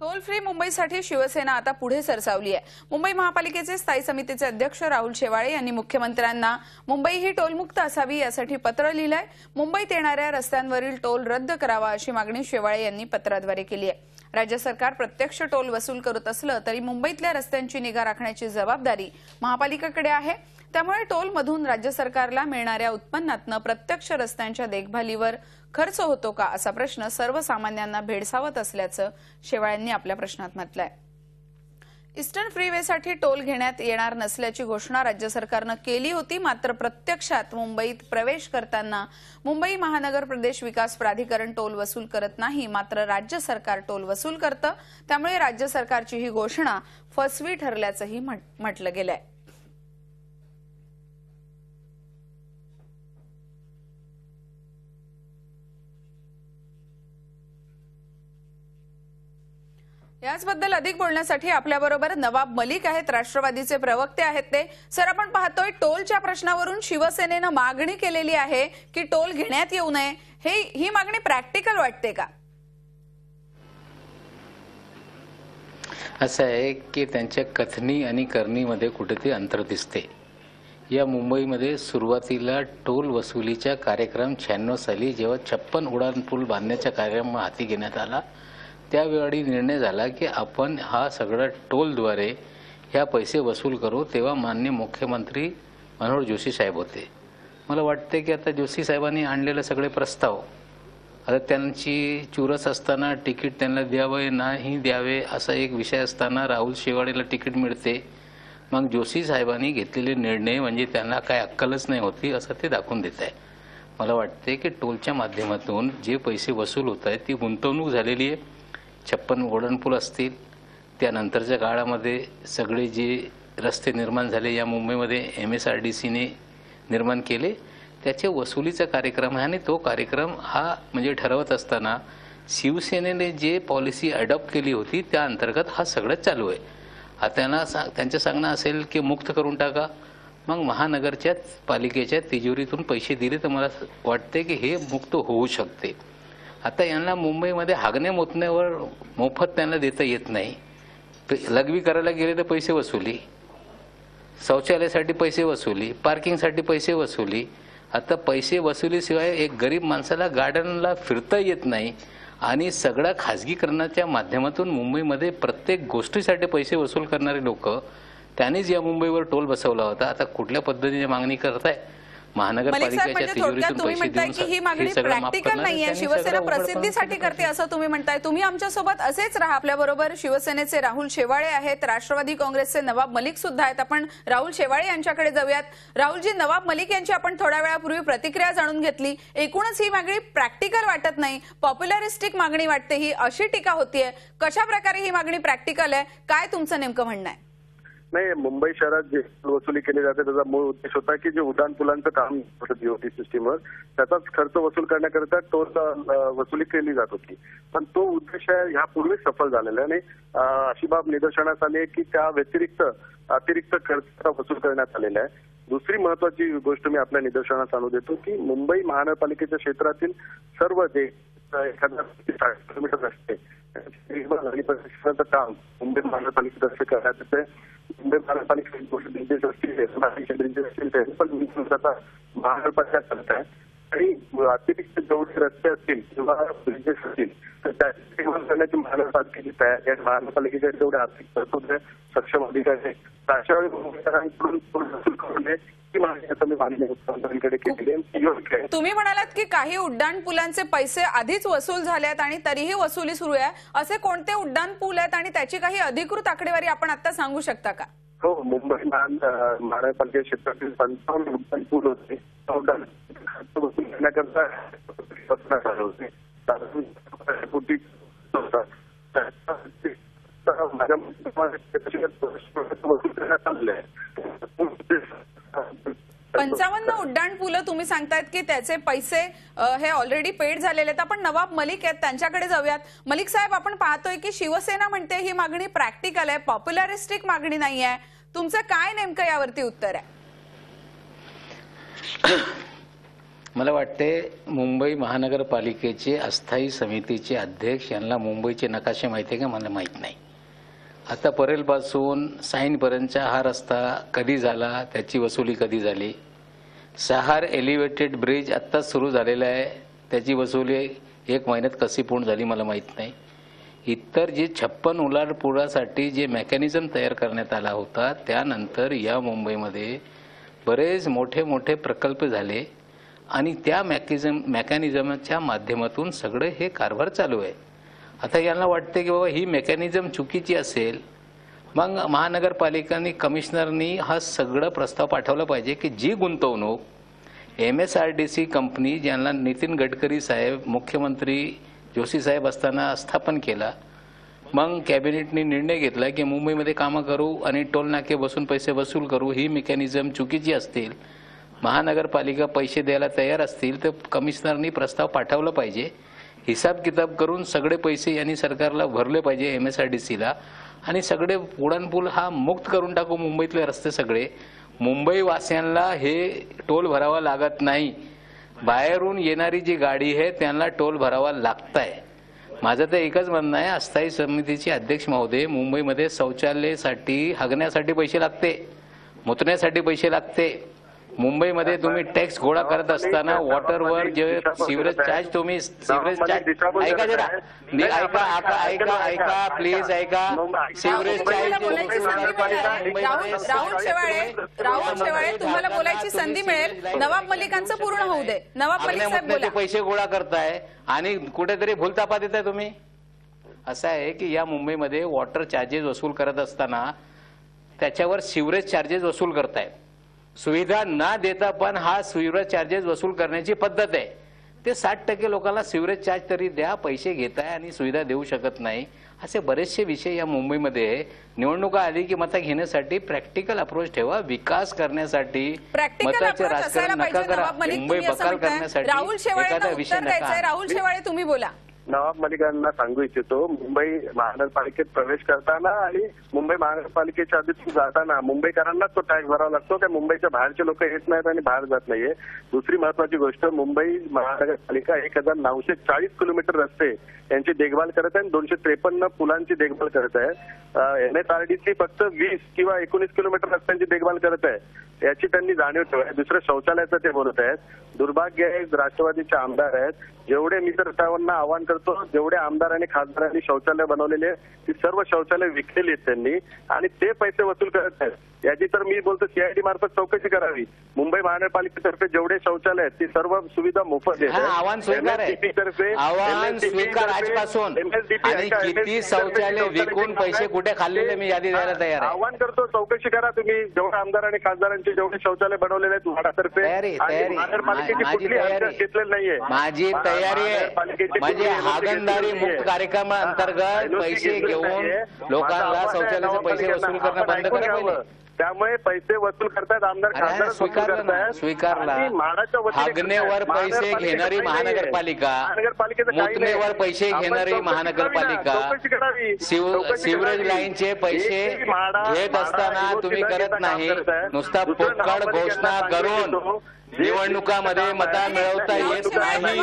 Toll free मुंबईसाठी शिवसेना आता पुढे सरसावली आहे। मुंबई महापालिकेचे स्थायी समितीचे अध्यक्ष राहुल शेवाळे यांनी मुख्यमंत्र्यांना मुंबई ही टोलमुक्त असावी यासाठी पत्र लिहिलंय। मुंबईत येणाऱ्या रस्त्यांवरील टोल रद्द करावा अशी मागणी शेवाळे यांनी पत्राद्वारे केली आहे। राज्य सरकार प्रत्यक्ष टोल वसूल करत असलं तरी मुंबईतल्या रस्त्यांची निगा राखण्याची जबाबदारी महापालिकेकडे आहे। त्यामुळे टोलमधून राज्य सरकारला मिळणाऱ्या उत्पन्नातून प्रत्यक्ष रस्त्यांच्या देखभालीवर खर्च होतो का असा प्रश्न सर्वसामान्यांना भेडसावत असल्याचं शेवाळ्यांनी आपल्या प्रश्नात म्हटलंय। ईस्टर्न फ्रीवेसाठी टोल घेण्यात येणार नसल्याची घोषणा राज्य सरकारनं केली होती, मात्र प्रत्यक्षात मुंबईत प्रवेश करताना मुंबई महानगर प्रदेश विकास प्राधिकरण टोल वसूल करत नाही, मात्र राज्य सरकार टोल वसूल करतं। त्यामुळे राज्य सरकारची ही घोषणा फसवी ठरल्याचंही म्हटलं गेलंय। याचबद्दल अधिक बोलण्यासाठी आपल्याबरोबर नवाब मलिक आहेत, राष्ट्रवादीचे प्रवक्ते आहेत ते। सर, आपण पाहतोय टोलच्या प्रश्नावरून शिवसेनेनं मागणी केलेली आहे की टोल घेण्यात येऊ नये, ही मागणी प्रॅक्टिकल वाटते का? असं आहे की त्यांच्या कथनी आणि करणीमध्ये कुठेतरी अंतर दिसते। या मुंबईमध्ये सुरुवातीला टोल वसुलीचा कार्यक्रम 96 साली जेव्हा 56 उड्डाणपूल बांधण्याचा कार्यक्रम हाती घेण्यात आला त्यावेळी निर्णय झाला की आपण हा सगळा टोलद्वारे ह्या पैसे वसूल करू। तेव्हा माननीय मुख्यमंत्री मनोहर जोशी साहेब होते। मला वाटते की आता जोशी साहेबांनी आणलेले सगळे प्रस्ताव आता त्यांची चुरस असताना तिकीट त्यांना द्यावे नाही द्यावे असा एक विषय असताना राहुल शेवाळेला तिकीट मिळते। मग जोशी साहेबांनी घेतलेले निर्णय म्हणजे त्यांना काय अक्कलच नाही होती असं ते दाखवून देत आहे। मला वाटते की टोलच्या माध्यमातून जे पैसे वसूल होत आहेत ती गुंतवणूक झालेली आहे। 56 उड्डाणपूल असतील, त्यानंतरच्या काळामध्ये सगळे जे रस्ते निर्माण झाले या मुंबईमध्ये MSRDCने निर्माण केले त्याचे वसुलीचा कार्यक्रम आहे। आणि तो कार्यक्रम हा म्हणजे ठरवत असताना शिवसेनेने जे पॉलिसी अडॉप्ट केली होती त्या अंतर्गत हा सगळं चालू आहे। आता त्यांचं सांगणं असेल की मुक्त करून टाका, मग महानगरच्या पालिकेच्या तिजोरीतून पैसे दिले तर मला वाटते की हे मुक्त होऊ शकते। आता यांना मुंबईमध्ये हागण्या मोतण्यावर मोफत त्यांना देता येत नाही। लघवी करायला गेले तर पैसे वसुली, शौचालयासाठी पैसे वसुली, पार्किंगसाठी पैसे वसुली। आता पैसे वसुलीशिवाय एक गरीब माणसाला गार्डनला फिरता येत नाही आणि सगळा खाजगीकरणाच्या माध्यमातून मुंबईमध्ये प्रत्येक गोष्टीसाठी पैसे वसूल करणारे लोक त्यांनीच या मुंबईवर टोल बसवला होता। आता कुठल्या पद्धतीने मागणी करताय महानगरपालिकेच्या तिजोरीतून पैसे देऊन की ही मागणी प्रॅक्टिकल नाहीये, शिवसेना प्रसिद्धीसाठी करते असं तुम्ही म्हणताय। तुम्ही आमच्यासोबत असेच राहा। आपल्याबरोबर शिवसेनेचे राहुल शेवाळे आहेत, राष्ट्रवादी काँग्रेसचे नवाब मलिक सुद्धा आहेत। आपण राहुल शेवाळे यांच्याकडे जाऊयात। राहुलजी, नवाब मलिक यांची आपण थोड्या वेळापूर्वी प्रतिक्रिया जाणून घेतली। एकूणच ही मागणी प्रॅक्टिकल वाटत नाही, पॉप्युलरिस्टिक मागणी वाटते ही, अशी टीका होतीये। कशा प्रकारे ही मागणी प्रॅक्टिकल आहे, काय तुमचं नेमकं म्हणणं आहे? नाही, मुंबई शहरात जे वसुली केली जाते त्याचा मूळ उद्देश होता की जे उड्डाणपुलांचं काम होतं BOT सिस्टीमवर त्याचाच खर्च वसूल करण्याकरिता टोल वसुली केली जात होती। पण तो उद्देश ह्यापूर्वी सफल झालेला आहे आणि अशी बाब निदर्शनास आली की त्या व्यतिरिक्त अतिरिक्त खर्च वसूल करण्यात आलेला आहे। दुसरी महत्वाची गोष्ट मी आपल्या निदर्शनास आणू देतो की मुंबई महानगरपालिकेच्या क्षेत्रातील सर्व जे एखादा किलोमीटर असते काम मुंबई महानगरपालिकेतर्फे करण्यात येते। मुंबई महानगरपालिकेची गोष्ट ब्रिजेस असतील ते पण महानगरपालिका करत आहे आणि अतिरिक्त जेवढे रस्ते असतील किंवा ब्रिजेस असतील तर त्याची देखभाल करण्याची महानगरपालिकेची तयारी आहे। महानगरपालिकेच्या जेवढे आर्थिक तरतूद सक्षम अधिकारी आहेत अशा वेळी मुंबईकरांकडून वसूल करू नये ही मागणी मी माननीय मुख्यमंत्र्यांकडे केलेली आहे। तुम्ही म्हणालात की काही उड्डाणपुलांचे पैसे आधीच वसूल झाले आहेत आणि तरीही वसुली सुरू आहे, असे कोणते उड्डाणपूल आहेत आणि त्याची काही अधिकृत आकडेवारी आपण आता सांगू शकता का? हो, मुंबई महानगरपालिका क्षेत्रातील 55 उड्डाणपूल होते। वसूल करण्याकरता आले होते। वसूल करण्यात आलेलं आहे। 55 उड्डाणपुलं तुम्ही सांगतायत की त्याचे पैसे हे ऑलरेडी पेड झालेले आहेत। आपण नवाब मलिक आहेत त्यांच्याकडे जाऊयात। मलिक साहेब, आपण पाहतोय की शिवसेना म्हणते ही मागणी प्रॅक्टिकल आहे, पॉप्युलरिस्टिक मागणी नाही आहे। तुमचं काय नेमकं यावरती उत्तर आहे? मला वाटते मुंबई महानगरपालिकेचे अस्थायी समितीचे अध्यक्ष यांना मुंबईचे नकाशे माहिती आहे का मला माहीत नाही. आता परेलपासून साईनपर्यंतचा हा रस्ता कधी झाला, त्याची वसुली कधी झाली. सहार एलिव्हेटेड ब्रिज आत्ताच सुरू झालेला आहे, त्याची वसुली 1 महिन्यात कशी पूर्ण झाली मला माहीत नाही. इतर जे 56 उलाढपुलासाठी जे मेकॅनिझम तयार करण्यात आला होता त्यानंतर या मुंबईमध्ये बरेच मोठे मोठे प्रकल्प झाले आणि त्या मेकॅनिझमच्या माध्यमातून सगळे हे कारभार चालू आहे. आता यांना वाटते की बाबा ही मेकॅनिझम चुकीची असेल, मग महानगरपालिकांनी कमिशनरनी हा सगळं प्रस्ताव पाठवला पाहिजे की जी गुंतवणूक MSRDC कंपनी ज्यांना नितीन गडकरी साहेब मुख्यमंत्री जोशी साहेब असताना स्थापन केला, मग कॅबिनेटने निर्णय घेतला की मुंबईमध्ये कामं करू आणि टोल नाके बसून पैसे वसूल करू, ही मेकॅनिझम चुकीची असतील, महानगरपालिका पैसे द्यायला तयार असतील तर कमिशनरनी प्रस्ताव पाठवला पाहिजे. हिसाब किताब करून सगळे पैसे यांनी सरकारला भरले पाहिजे MSRDCला आणि सगळे उड्डाणपूल हा मुक्त करून टाकू. मुंबईतले रस्ते सगळे मुंबई वासियांना हे टोल भरावा लागत नाही. बाहेरून येणारी जी गाडी आहे त्यांना टोल भरावा लागताय. माझं तर एकच म्हणणं आहे, अस्थायी समितीचे अध्यक्ष महोदय, मुंबईमध्ये शौचालयासाठी हागण्यासाठी पैसे लागते, मुतण्यासाठी पैसे लागते. मुंबईमध्ये तुम्ही टॅक्स गोळा करत असताना वॉटरवर जे सिवरेज चार्ज तुम्ही सिवरेज चार्ज ऐका जरा ऐका प्लीज ऐका. सिवरेज राहुल शेवाळे तुम्हाला बोलायची संधी मिळेल. नवाब मलिकांचं पूर्ण होऊ दे. नवाब मलिक साहेब बोला. पैसे गोळा करताय आणि कुठेतरी भूलतापा देताय तुम्ही. असं आहे की या मुंबईमध्ये वॉटर चार्जेस वसूल करत असताना त्याच्यावर सिवरेज चार्जेस वसूल करताय. सुविधा न देता पण हा सिवरेज चार्जेस वसूल करण्याची पद्धत आहे. ते 60% लोकांना सिवरेज चार्ज तरी द्या, पैसे घेताय आणि सुविधा देऊ शकत नाही. असे बरेचसे विषय या मुंबईमध्ये. निवडणुका आली की मतं घेण्यासाठी प्रॅक्टिकल अप्रोच ठेवा, विकास करण्यासाठी मताचे राजकारण नका करा, मुंबई बकाल करण्यासाठी एखादा विषय नका. राहुल शेवाळे तुम्ही बोला. नवाब मलिकांना सांगू इच्छितो, मुंबई महानगरपालिकेत प्रवेश करताना आणि मुंबई महानगरपालिकेच्या आधीतून जाताना मुंबईकरांनाच तो टॅक्स भरावा लागतो. त्या मुंबईच्या बाहेरचे लोक येत नाहीत आणि बाहेर जात नाहीये. दुसरी महत्वाची गोष्ट, मुंबई महानगरपालिका 1940 किलोमीटर रस्ते यांची देखभाल करत आहे आणि 253 पुलांची देखभाल करत आहे. MSRDC फक्त 20 किंवा 19 किलोमीटर रस्त्यांची देखभाल करत आहे. याची त्यांनी जाणीव ठेवावी. दुसरं शौचालयाचं ते बोलत आहेत. दुर्भाग्य आहे, राष्ट्रवादीचे आमदार आहेत. जेवढे मी तर त्यांना आवाहन करतो, जेवढे आमदार आणि खासदारांनी शौचालय बनवलेले ती सर्व शौचालय विकलेली आहेत त्यांनी आणि ते पैसे वसूल करत आहेत. याची तर मी बोलतो CID मार्फत चौकशी करावी. मुंबई महानगरपालिकेतर्फे जेवढे शौचालय आहेत ती सर्व सुविधा मोफत देत आहे. आव्हान स्वीकार आहे, आव्हान स्वीकार आजपासून. आणि किती शौचालय विकून पैसे कुठे खाल्लेले मी यादी द्यायला तयार आहे. आव्हान करतो, चौकशी करा तुम्ही. जेवढे आमदार आणि खासदारांचे जेवढे शौचालय बनवलेले आहेत म्हाडातर्फे महानगरपालिकेची कुठली हरकत घेतलेली नाहीये. माझी तयारी आहे. म्हणजे हागणदारी मुक्त कार्यक्रमाअंतर्गत पैसे घेऊन लोकांना शौचालयाचे पैसे वसूल करणं बंद करावं. त्यामुळे पैसे वसूल करतात आमदार, खासदार स्वीकारला. हागणेवर पैसे घेणारी महानगरपालिका, मुतनेवर पैसे घेणारी महानगरपालिका, सिवरेज लाईनचे पैसे घेत असताना तुम्ही करत नाही. नुसता पोकळ घोषणा करून निवडणुकामध्ये मता मिळवता येत नाही.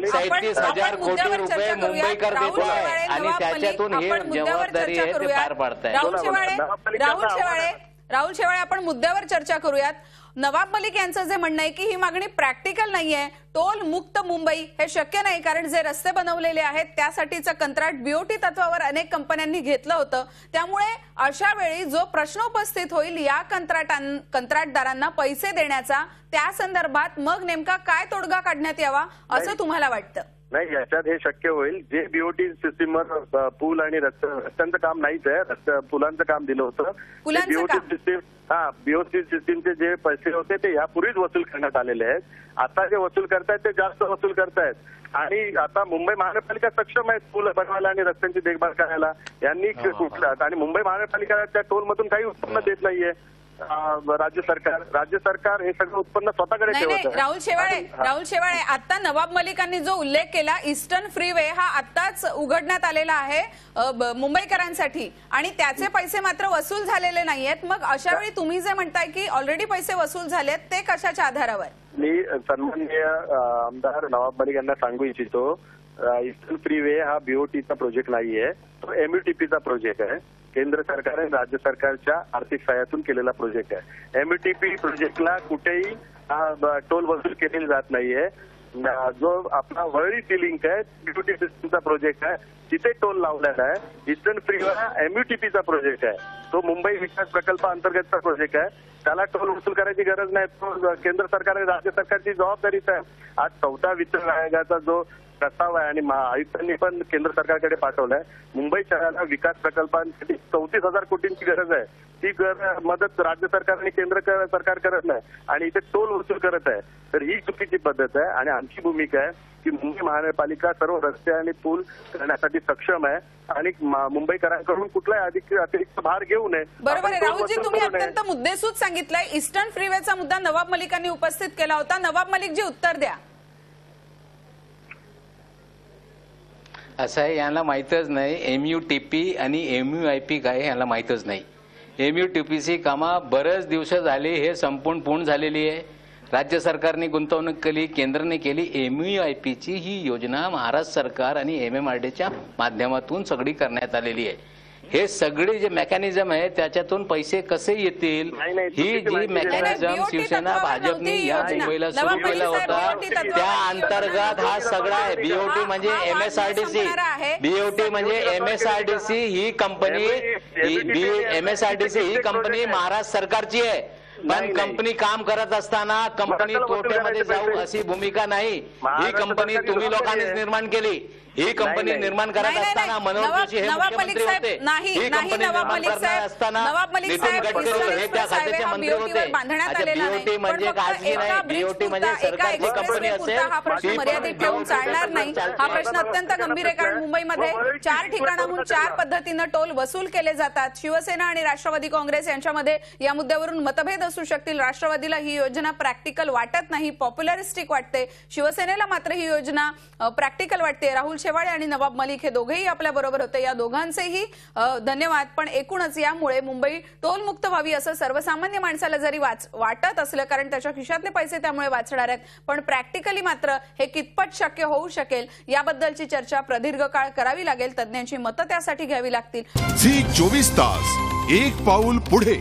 37,000 कोटी रुपये मुंबईकर देतो आहे आणि त्याच्यातून ही जबाबदारी आहे ते पार पाडताय. राहुल शेवाळे आपण मुद्द्यावर चर्चा करूयात. नवाब मलिक यांचं जे म्हणणं आहे की ही मागणी प्रॅक्टिकल नाहीये, टोल मुक्त मुंबई हे शक्य नाही, कारण जे रस्ते बनवलेले आहेत त्यासाठीचं कंत्राट BOT तत्वावर अनेक कंपन्यांनी घेतलं होतं. त्यामुळे अशा वेळी जो प्रश्न उपस्थित होईल या कंत्राटदारांना पैसे देण्याचा, त्या संदर्भात मग नेमका काय तोडगा काढण्यात यावा असं तुम्हाला वाटतं? नाही, याच्यात हे शक्य होईल. जे BOT सिस्टीमवर पूल आणि रस्त्यांचं काम नाहीच आहे, पुलांचं काम दिलं होतं. BOT सिस्टीमचे जे पैसे होते ते यापूर्वीच वसूल करण्यात आलेले आहेत. आता जे वसूल करतायत ते जास्त वसूल करतायत आणि आता मुंबई महानगरपालिका सक्षम आहे पूल बनवायला आणि रस्त्यांची देखभाल करायला. यांनी कुठला आणि मुंबई महानगरपालिका त्या टोलमधून काही उत्पन्न देत नाहीये. राज्य सरकार हे सगळं उत्पन्न स्वतःकडे नाही ठेवत आहे. राहुल शेवाळे आता नवाब मलिकांनी जो उल्लेख केला ईस्टर्न फ्रीवे हा आत्ताच उघडण्यात आलेला आहे मुंबईकरांसाठी आणि त्याचे पैसे मात्र वसूल झालेले नाहीयेत. मग अशा वेळी तुम्ही जे म्हणताय की ऑलरेडी पैसे वसूल झालेत ते कशाच्या आधारावर? मी सन्माननीय आमदार नवाब मलिक यांना सांगू इच्छितो, ईस्टर्न फ्रीवे हा बीओटीचा प्रोजेक्ट नाहीये, तो एमयूटीपीचा प्रोजेक्ट आहे. केंद्र सरकार आणि राज्य सरकारच्या आर्थिक सहाय्यातून केलेला प्रोजेक्ट आहे. एमयूटीपी प्रोजेक्टला कुठेही टोल वसूल केलेली जात नाहीये. जो आपला वरळी सी लिंक आहे बीओटी सिस्टमचा प्रोजेक्ट आहे, तिथे टोल लावलेला आहे. ईस्टर्न फ्रीवे हा एमयूटीपीचा प्रोजेक्ट आहे, तो मुंबई विकास प्रकल्प अंतर्गतचा प्रोजेक्ट आहे. त्याला टोल वसूल करायची गरज नाही, तो केंद्र सरकार आणि राज्य सरकारची जबाबदारीच आहे. आज 4था वित्त आयोगाचा जो प्रस्ताव आहे आणि आयुक्तांनी पण केंद्र सरकारकडे पाठवलाय, मुंबई शहराला विकास प्रकल्पांसाठी 34,000 कोटींची गरज आहे. ती मदत राज्य सरकार आणि केंद्र सरकार करत नाही आणि इथे टोल वसूल करत आहे. तर ही चुकीची पद्धत आहे आणि आमची भूमिका आहे की मुंबई महानगरपालिका सर्व रस्ते आणि पूल करण्यासाठी सक्षम आहे आणि मुंबईकरांकडून कुठलाही अतिरिक्त भार घेऊ नये. बरोबर आहे राहुलजी, तुम्ही अत्यंत मुद्देसूद सांगितलंय. ईस्टर्न फ्रीवेचा मुद्दा नवाब मलिकांनी उपस्थित केला होता. नवाब मलिकजी उत्तर द्या. असं आहे, यांना माहीतच नाही एमयूटीपी आणि एमयूआयपी काय यांना माहीतच नाही. एमयूटीपीची कामं बरेच दिवस झाली, हे संपूर्ण पूर्ण झालेली आहे. राज्य सरकारने गुंतवणूक केली, केंद्राने केली. एमयूआयपीची ही योजना महाराष्ट्र सरकार आणि एमएमआरडीच्या माध्यमातून सगळी करण्यात आलेली आहे. हे सगळे जे मेकॅनिझम आहे त्याच्यातून पैसे कसे येतील, ही जी मेकॅनिझम शिवसेना भाजपने या मुंबईला सुरू केला होता त्या अंतर्गत हा सगळा आहे. बीओटी म्हणजे एमएसआरडीसी, बीओटी म्हणजे एमएसआरडीसी ही कंपनी, एमएसआरडीसी ही कंपनी महाराष्ट्र सरकारची आहे. पण कंपनी काम करत असताना कंपनी तोट्यामध्ये जाऊ अशी भूमिका नाही. ही कंपनी तुम्ही लोकांनीच निर्माण केली. ही कंपनी निर्माण करत असताना मनोहर जोशी हे मुख्यमंत्री होते. ही कंपनी निर्माण करत असताना नितीन गडकरी हे त्या खात्याचे मंत्री होते. अच्छा, बीओटी म्हणजे खासगी नाही, बीओटी म्हणजे सरकारची कंपनी असेल. हा प्रश्न मर्यादित ठेवून चालणार नाही. हा प्रश्न अत्यंत गंभीर आहे कारण मुंबईमध्ये 4 ठिकाणाहून 4 पद्धतीनं टोल वसूल केले जातात. शिवसेना आणि राष्ट्रवादी काँग्रेस यांच्यामध्ये या मुद्द्यावरून मतभेद असू शकतील. राष्ट्रवादीला ही योजना प्रॅक्टिकल वाटत नाही, पॉप्युलरिस्टिक वाटते. शिवसेनेला मात्र ही योजना प्रॅक्टिकल वाटते. राहुल शेवाळे आणि नवाब मलिक हे दोघेही आपल्या बरोबर होते. या दोघांचेही धन्यवाद. पण एकूणच यामुळे मुंबई टोलमुक्त व्हावी असं सर्वसामान्य माणसाला जरी वाटत असलं कारण त्याच्या खिशातले पैसे त्यामुळे वाचणार आहेत, पण प्रॅक्टिकली मात्र हे कितपत शक्य होऊ शकेल याबद्दलची चर्चा प्रदीर्घ काळ करावी लागेल. तज्ज्ञांची मतं त्यासाठी घ्यावी लागतील. झी 24 तास एक पाऊल पुढे.